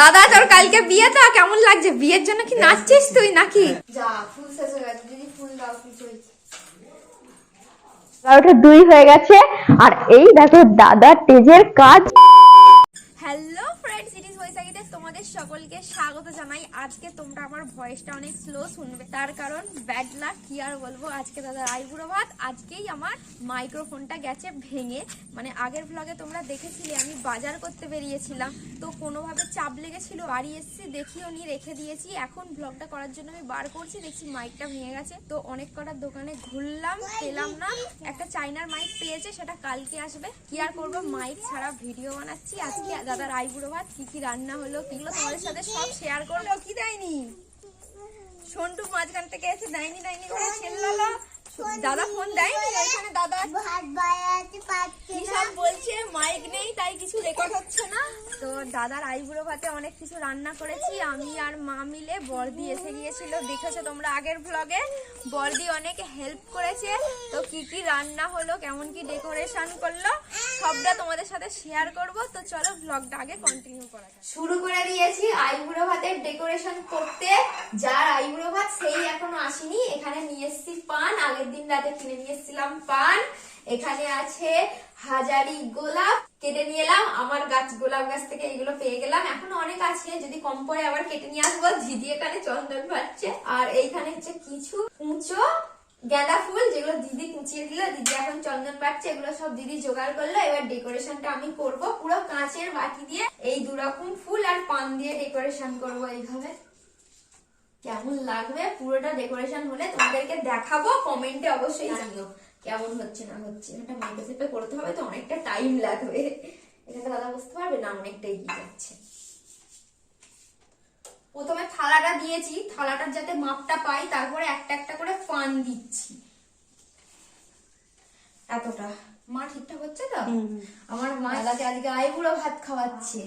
দাদা তোর কালকে বিয়ে তো কেমন লাগছে? বিয়ের জন্য কি নাচছিস তুই নাকি? যা ফুল শেষ হয়ে গেছে, যদি ফুল দাও কিছু হয়েছে। 2 হয়ে গেছে আর এই দেখো দাদার তেজের কাজ। হ্যালো ফ্রেন্ডস, ইট ইজ বৈশাখীতে তোমাদের সকলকে স্বাগত জানাই। আজকে তোমরা আমার ভয়েসটা অনেক স্লো শুনবে, তার কারণ ব্যাড লাক, কি আর বলবো। আজকে দাদার আইবুড়ো ভাত, আজকেই আমার মাইক্রোফোনটা গেছে ভেঙে। মানে আগের ভ্লগে তোমরা দেখেছিলে আমি বাজার করতে বেরিয়েছিলাম, তো কোনোভাবে চাপ লেগেছিল, বাড়ি এসেছি দেখিও নি, রেখে দিয়েছি। এখন ভ্লগটা করার জন্য আমি বার করছি, দেখছি মাইকটা ভেঙে গেছে। তো অনেক কটা দোকানে ঘুরলাম, পেলাম না। একটা চাইনার মাইক পেয়েছে, সেটা কালকে আসবে। কি আর করবো, মাইক ছাড়া ভিডিও বানাচ্ছি। আজকে দাদার আইবুড়ো ভাত, কি কি রান্না হলো কিগুলো তোমাদের সাথে সব শেয়ার করলো। কি দেয়নি সন্টু মাঝখান থেকে এসে দেয়নি করে ছেড়ে দাদা ফোন দেয়নি। এখানে দাদা কি সব বলছে, মাইক নেই তাই কিছু রেকর্ড হচ্ছে না। তো দাদার আইবুড়ো ভাতে অনেক কিছু রান্না করেছি আমি আর মা মিলে। বর্দি এসে গিয়েছিল, দেখেছো তোমরা আগের ভ্লগে। বর্দি অনেক হেল্প করেছে। তো কি কি রান্না হলো, কেমন কি ডেকোরেশন করলো, সবটা তোমাদের সাথে শেয়ার করব। তো চলো ভ্লগটা আগে কন্টিনিউ করা যাক। শুরু করে দিয়েছি আইবুড়ো ভাতের ডেকোরেশন করতে। যার আইবুড়ো ভাত সেই এখনো আসেনি। এখানে নিয়ে এসেছি পান, আগের দিন রাতে কিনে নিয়ে এসেছিলাম পান। এখানে আছে হাজারি গোলাপ, কেটে নিয়ে এলাম আমার গাছ, গোলাপ গাছ থেকে এগুলো পেয়ে গেলাম। এখনো অনেক আছে, যদি কম পড়ে আবার কেটে নিয়ে আসবো। দিদি এখানে চন্দন পাচ্ছে। আর এইখানে হচ্ছে কিছু কুঁচো গাঁদা ফুল, যেগুলো দিদি কুচিয়ে দিল, দিদি এখন চন্দন পাচ্ছে। এগুলো সব দিদি জোগাড় করলো। এবার ডেকোরেশনটা আমি করব পুরো কাঁচের বাটি দিয়ে। এই দুরকম ফুল আর পান দিয়ে ডেকোরেশন করব এইভাবে। কেমন লাগবে পুরোটা ডেকোরেশন হলে তোমাদেরকে দেখাবো। কমেন্টে অবশ্যই জানিও কেমন হচ্ছে না হচ্ছে। এটা মেকআপে করতে হবে তো অনেকটা টাইম লাগবে। এখানে দাদা বুঝতে পারবে না, অনেকটা এগিয়ে যাচ্ছে। প্রথমে থালাটা দিয়েছি, থালাটার যাতে মাপটা পাই, তারপরে একটা একটা করে পান দিচ্ছি। এতটা মা ঠিকঠাক হচ্ছে তো? আমার মা দাদাকে আজকে আইবুড়ো ভাত খাওয়াচ্ছে।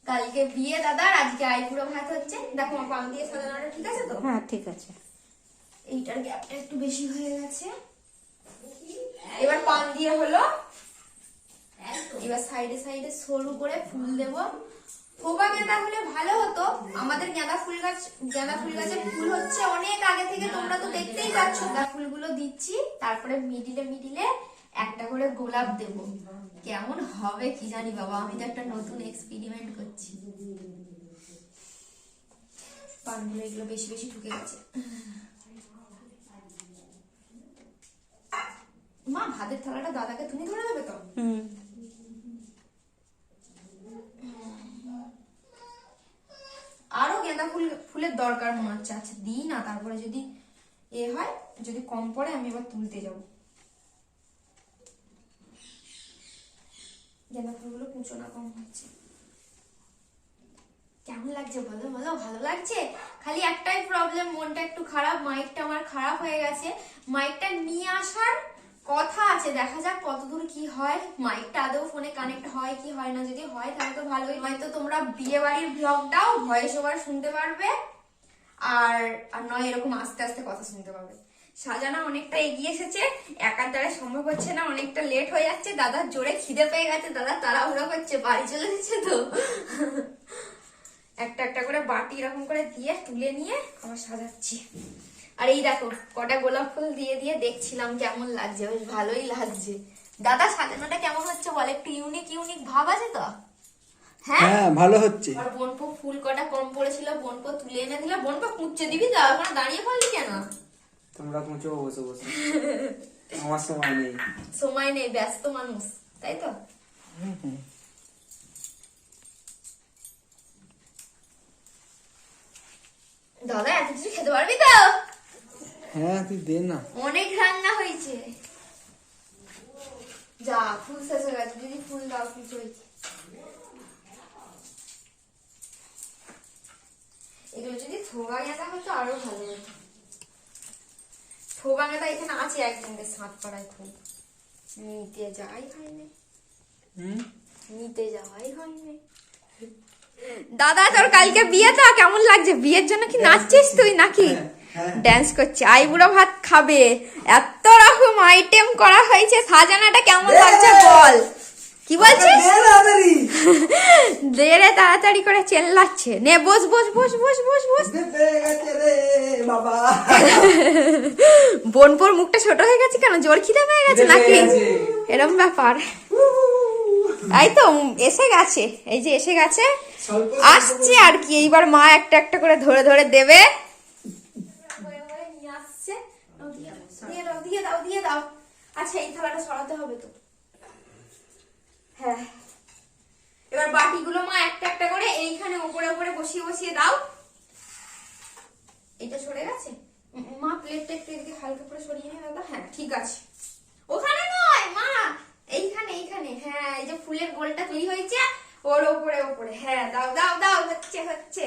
কালকে বিয়ে দাদার, আজকে আইবুড়ো ভাত হচ্ছে। দেখো পান দিয়ে সাজানোটা ঠিক আছে তো? হ্যাঁ ঠিক আছে। এইটার গ্যাপটা একটু বেশি হয়ে গেছে। এবার পান দিয়ে হলো। এবার সাইডে সাইডে সরু করে ফুল দেব। থোকা গেঁদা হলে ভালো হতো। আমাদের গাঁদা ফুল গাছে ফুল হচ্ছে অনেক আগে থেকে, তোমরা তো দেখতেই পাচ্ছ। গাঁদা ফুলগুলো দিচ্ছি, তারপরে মিডিলে একটা করে গোলাপ দেব। কেমন হবে কি জানি বাবা, আমি তো একটা নতুন এক্সপেরিমেন্ট করছি। পানগুলো এগুলো বেশি বেশি ঢুকে গেছে। মা ভাতের থালাটা দাদাকে তুমি ধরে দেবে তো? আরো গাঁদা ফুলের দরকার মনে হচ্ছে। আচ্ছা দিই না, তারপরে যদি এ হয়, যদি কম পড়ে আমি এবার তুলতে যাব। গাঁদা ফুলগুলো কুঁচো না কম হচ্ছে। কেমন লাগছে বলো বলো? ভালো লাগছে। খালি একটাই প্রবলেম, মনটা একটু খারাপ। মাইকটা আমার খারাপ হয়ে গেছে। মাইকটা নিয়ে আসার কথা আছে, দেখা যাক কতদূর কি হয়। মাইকটা আদৌ ফোনে কানেক্ট হয় কি হয় না, যদি হয় তাহলে তো ভালোই। হয়তো তোমরা বিয়ে বাড়ির ব্লগটাও ভয়েস ওভার শুনতে পারবে, আর নয় এরকম আস্তে আস্তে কথা শুনতে পারবে। সাজানো অনেকটা এগিয়ে এসেছে, একার দ্বারা সম্ভব হচ্ছে না, অনেকটা লেট হয়ে যাচ্ছে। দাদার জোরে খিদে পেয়ে গেছে, দাদা তাড়াহুড়ো করছে, বাড়ি চলে যাচ্ছে তো। একটা একটা করে বাটি এরকম করে দিয়ে তুলে নিয়ে আবার সাজাচ্ছি। আর এই দেখো কটা গোলাপ ফুল দিয়ে দিয়ে দেখছিলাম কেমন লাগছে, বেশ ভালোই লাগছে। দাদা সাজানোটা কেমন হচ্ছে বল? একটু ইউনিক ভাব আছে তো? হ্যাঁ ভালো হচ্ছে। আর বোনপো ফুল কটা কম পড়েছিল, বোনপো তুলে এনে দিল। বোনপো কুঁচে দিবি তো, এখন দাঁড়িয়ে পড়লি কেন? তোমরা কুঁচো বসে বসে, আমার সময় নেই। সময় নেই, ব্যস্ত মানুষ, তাই তো? দাদা এত কিছু খেতে পারবি তো? হ্যাঁ তুই দে না, অনেক রান্না হয়েছে। যা ফুল শেষ হয়ে গেছে, যদি ফুল দাও কিছু হয়েছে। এগুলো যদি থোবা গাঁদা হতো আরো ভালো হতো। থোবা গাঁদা এখানে আছে একদম, বেশ সাত পাড়ায় খুব। নিতে যাওয়াই হয়নি। দাদা তোর কালকে বিয়ে তো কেমন লাগছে? বিয়ের জন্য কি নাচছিস তুই নাকি? ড্যান্স করছে, আইবুড়ো ভাত খাবে, এত রকম আইটেম করা হয়েছে। সাজানাটা কেমন লাগছে বল? কি বলছিস? দেরে তাড়াতাড়ি করে চেল্লাচ্ছে। নে বস বস বস বস বস বস। বাবা বোনপোর মুখটা ছোট হয়ে গেছে কেন? জোর খিদে পেয়ে গেছে নাকি? এরকম ব্যাপার। এই তো এসে গেছে, এই যে এসে গেছে, আসছে আর কি। এইবার মা একটা একটা করে ধরে ধরে দেবে। নিয়ে আসছে, দিয়ে দাও দিয়ে দাও দিয়ে দাও। আচ্ছা এই থালাটা সরাতে হবে তো। হ্যাঁ এবার বাটিগুলো মা একটা একটা করে এইখানে উপরে উপরে বসিয়ে বসিয়ে দাও। এটা সরে গেছে মা, প্লেটটা একটু এদিকে হালকা করে সরিয়ে নিয়ে দাও। হ্যাঁ ঠিক আছে, ওখানে নয় মা, এইখানে এইখানে। হ্যাঁ এই যে ফুলের গোলটা তৈরি হয়েছে ওর উপরে উপরে। হ্যাঁ দাও দাও দাও, হচ্ছে হচ্ছে।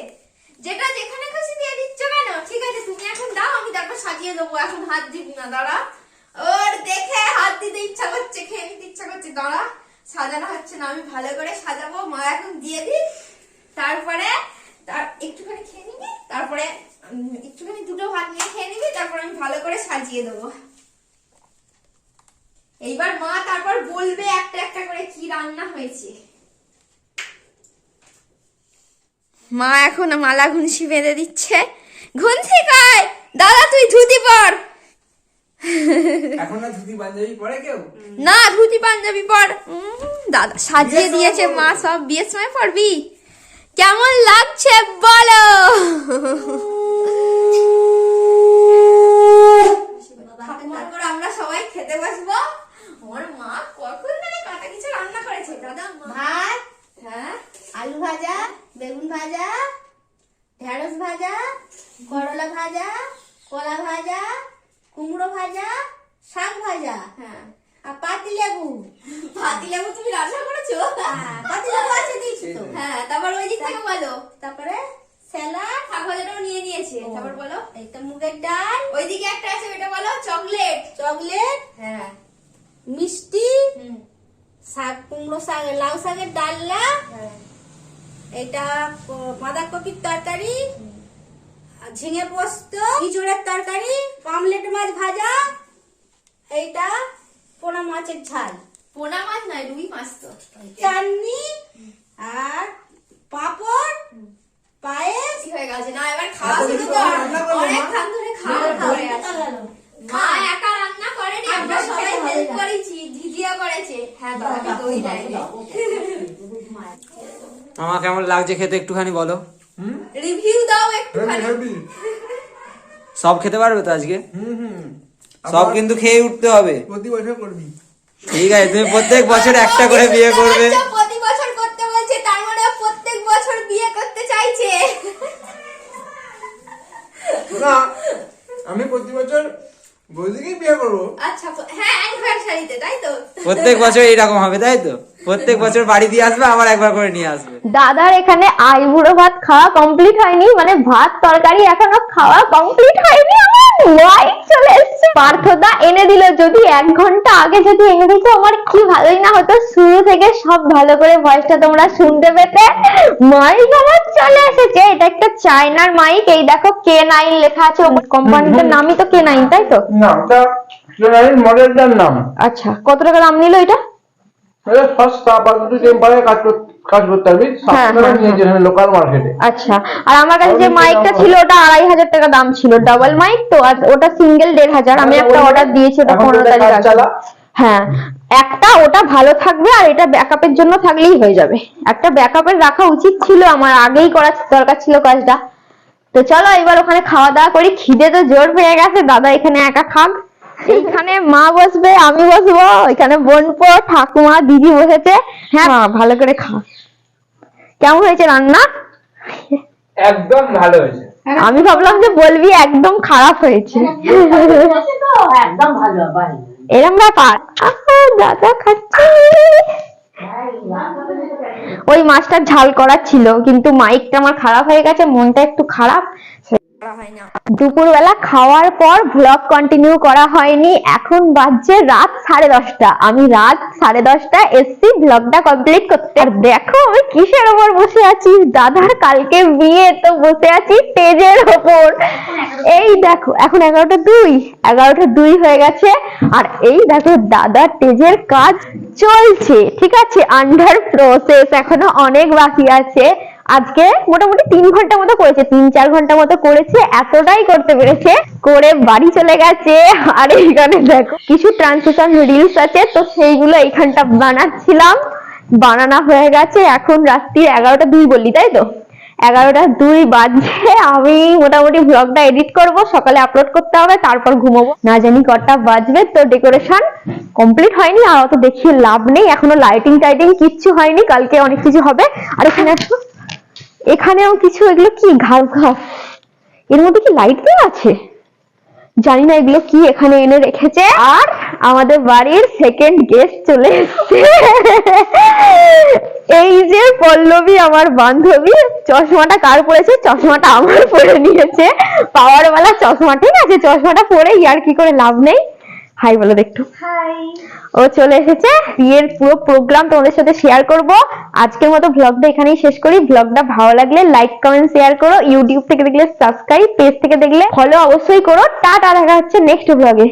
যেটা যেখানে খুশি দিয়ে দিচ্ছ কেন? ঠিক আছে তুমি এখন দাও, আমি তারপর সাজিয়ে দেবো। এখন হাত দিবি না, দাঁড়া। ওর দেখে হাত দিতে ইচ্ছা করছে, খেয়ে নিতে ইচ্ছা করছে, দাঁড়া। সাজানো হচ্ছে না, আমি ভালো করে সাজাবো। মা এখন দিয়ে দিই, তারপরে একটুখানি খেয়ে নিবি, তারপরে একটুখানি দুটো ভাত নিয়ে খেয়ে নিবি, তারপর আমি ভালো করে সাজিয়ে দেবো। এইবার মা তারপর বলবে একটা একটা করে কি রান্না হয়েছে। মা এখন মালা ঘুনসি বেঁধে দিচ্ছে। ঘুনসি কয় দাদা তুই ধুতি পর। এখন না ধুতি পাঞ্জাবি পরে কেউ? না ধুতি পাঞ্জাবি পর। দাদা সাজিয়ে দিয়েছে মা সব। বিয়ের সময় পরবি। কেমন লাগছে বলো? আমরা সবাই খেতে বসবো। আমার মা কখন থেকে কাটা কিছু রান্না করেছে। দাদা ভাত, হ্যাঁ আলু ভাজা, বেগুন ভাজা, ঢেঁড়স ভাজা, করলা ভাজা, কলা ভাজা, কুমড়ো ভাজা, শাক ভাজা, হ্যাঁ আর পাতিলেবু। পাতিলেবু তুমি রান্না করেছো? পাতিলেবু আছে দিয়েছি তো। হ্যাঁ তারপর ওই দিক থেকে বলো। তারপরে স্যালাড, শাক ভাজাটাও নিয়ে নিয়েছে। তারপর বলো এইটা মুগের ডাল, ওইদিকে একটা আছে ওটা বলো। চকলেট। চকলেট, হ্যাঁ মিষ্টি, শাক, কুমড়ো শাক, লাউ শাকের ডালনা, হ্যাঁ এটা বাঁধাকপির তরকারি, ঝিঙে পোস্ত, ইঁচড়ের তরকারি, পামলেট মাছ ভাজা, এইটা পোনা মাছের ঝাল, পোনা মাছ নয় রুই মাছ তো। চাটনি আর পাঁপড়, পায়েস। কি হয়ে গেছে না? এবার খাওয়া শুরু কর। অনেকক্ষণ ধরে খাওয়া হয়ে আছে। মা একা রান্না করেনি, আমরা সবাই হেল্প করেছি। ঝিঝিয়া করেছে। হ্যাঁ দাদাকে দই দেয়নি। মামা কেমন লাগছে খেতে একটুখানি বলো। রিভিউ দাও একটুখানি। সব খেতে পারবে তো আজকে? সব কিন্তু খেয়ে উঠতে হবে। প্রতি বছর করবি। ঠিক আছে, তুমি প্রত্যেক বছর একটা করে বিয়ে করবে। প্রতি বছর করতে বলছে, তার মানে প্রত্যেক বছর বিয়ে করতে চাইছে। না, আমি প্রতি বছর বৌদিকেই বিয়ে করবো। আচ্ছা হ্যাঁ অ্যানিভার্সারিতে তাই তো? প্রত্যেক বছর এইরকম হবে তাই তো? প্রত্যেক বছর বাড়ি দিয়ে আসবে, আবার একবার করে নিয়ে আসবে। দাদার এখানে আইবুড়ো ভাত খাওয়া কমপ্লিট হয়নি, মানে ভাত তরকারি এখনো খাওয়া কমপ্লিট হয়নি। আমার ওয়াইফ চলে এসেছে। পার্থদা এনে দিল। যদি 1 ঘন্টা আগে যদি এনে দিত আমার কি ভালোই না হতো। শুরু থেকে সব ভালো করে ভয়েসটা তোমরা শুনতে পেতে। মাইক আমার চলে এসেছে। এটা একটা চায়নার মাইক। এই দেখো K9 লেখা আছে। কোম্পানিটার নামই তো K9 তাই তো? না, ওটা মডেলটার নাম। আচ্ছা কত টাকা দাম নিল এটা? এটা সস্তা, আপাতত টেম্পারে কাজ করতে হবে। হ্যাঁ, 700 টাকা হ্যাঁ, নিয়েছে এখানে লোকাল মার্কেটে। আচ্ছা আর আমার কাছে যে মাইকটা ছিল ওটা 2500 টাকা দাম ছিল। ডাবল মাইক তো, আর ওটা সিঙ্গেল 1500। আমি একটা অর্ডার দিয়েছি, ওটা 15 তারিখ আসবে। হ্যাঁ একটা ওটা ভালো থাকবে, আর এটা ব্যাকআপের জন্য থাকলেই হয়ে যাবে। একটা ব্যাকআপের রাখা উচিত ছিল, আমার আগেই করা দরকার ছিল কাজটা। তো চলো এবার ওখানে খাওয়া দাওয়া করি। খিদে তো জোর পেয়ে গেছে। দাদা এখানে একা খাক, এইখানে মা বসবে, আমি বসবো, এখানে বোনপো, ঠাকুমা, দিদি বসেছে। হ্যাঁ মা ভালো করে খা। কেমন হয়েছে রান্না? একদম ভালো হয়েছে। আমি ভাবলাম যে বলবি একদম খারাপ হয়েছে। একদম ভালো। এরম ব্যাপার। দাদা খাচ্ছে। ওই মাছটা ঝাল করা ছিল, কিন্তু মাইকটা আমার খারাপ হয়ে গেছে, মনটা একটু খারাপ। হয় না। দুপুরবেলা খাওয়ার পর ভ্লগ কন্টিনিউ করা হয়নি, এখন বাজছে রাত 10:30। আমি রাত 10:30 এসছি ভ্লগটা কমপ্লিট করতে। আর দেখো আমি কিসের ওপর বসে আছি, দাদার কালকে বিয়ে, তো বসে আছি স্টেজের ওপর। এই দেখো এখন 11:02 হয়ে গেছে। আর এই দেখো দাদার স্টেজের কাজ চলছে, ঠিক আছে, আন্ডার প্রসেস, এখনো অনেক বাকি আছে। আজকে মোটামুটি 3 ঘন্টা মতো করেছে, 3-4 ঘন্টা মতো করেছে, এতটাই করতে পেরেছে, করে বাড়ি চলে গেছে। আর এইখানে দেখো কিছু ট্রান্সলেশন রিলস আছে, তো সেইগুলো এইখানটা বানাচ্ছিলাম, বানানো হয়ে গেছে। এখন রাত্রি 11:02 বললি তাই তো, 11:02 বাজছে। আমি মোটামুটি ভ্লগটা এডিট করব, সকালে আপলোড করতে হবে, তারপর ঘুমাবো। না জানি কটা বাজবে। তো ডেকোরেশন কমপ্লিট হয়নি, আর অত দেখিয়ে লাভ নেই, এখনো লাইটিং টাইটিং কিচ্ছু হয়নি, কালকে অনেক কিছু হবে। আর এখানে আসো, এখানেও কিছু, এগুলো কি ঘাস, এর মধ্যে কি লাইট দেওয়া আছে জানি না, এগুলো কি এখানে এনে রেখেছে। আর আমাদের বাড়ির সেকেন্ড গেস্ট চলে এসেছে। এই যে পল্লবী আমার বান্ধবী, চশমাটা কার পরেছে? চশমাটা আমার পরে নিয়েছে, পাওয়ার ওয়ালা চশমা, ঠিক আছে, চশমাটা পরে আর কি করে লাভ নেই। হাই বলো একটু। হাই। ও চলে এসেছে, বিয়ের পুরো প্রোগ্রাম তোমাদের সাথে শেয়ার করব। আজকের মতো ভ্লগটা এখানেই শেষ করি। ভ্লগটা ভালো লাগলে লাইক কমেন্ট শেয়ার করো, ইউটিউব থেকে দেখলে সাবস্ক্রাইব, পেজ থেকে দেখলে ফলো অবশ্যই করো। টাটা, দেখা হচ্ছে নেক্সট ভ্লগে।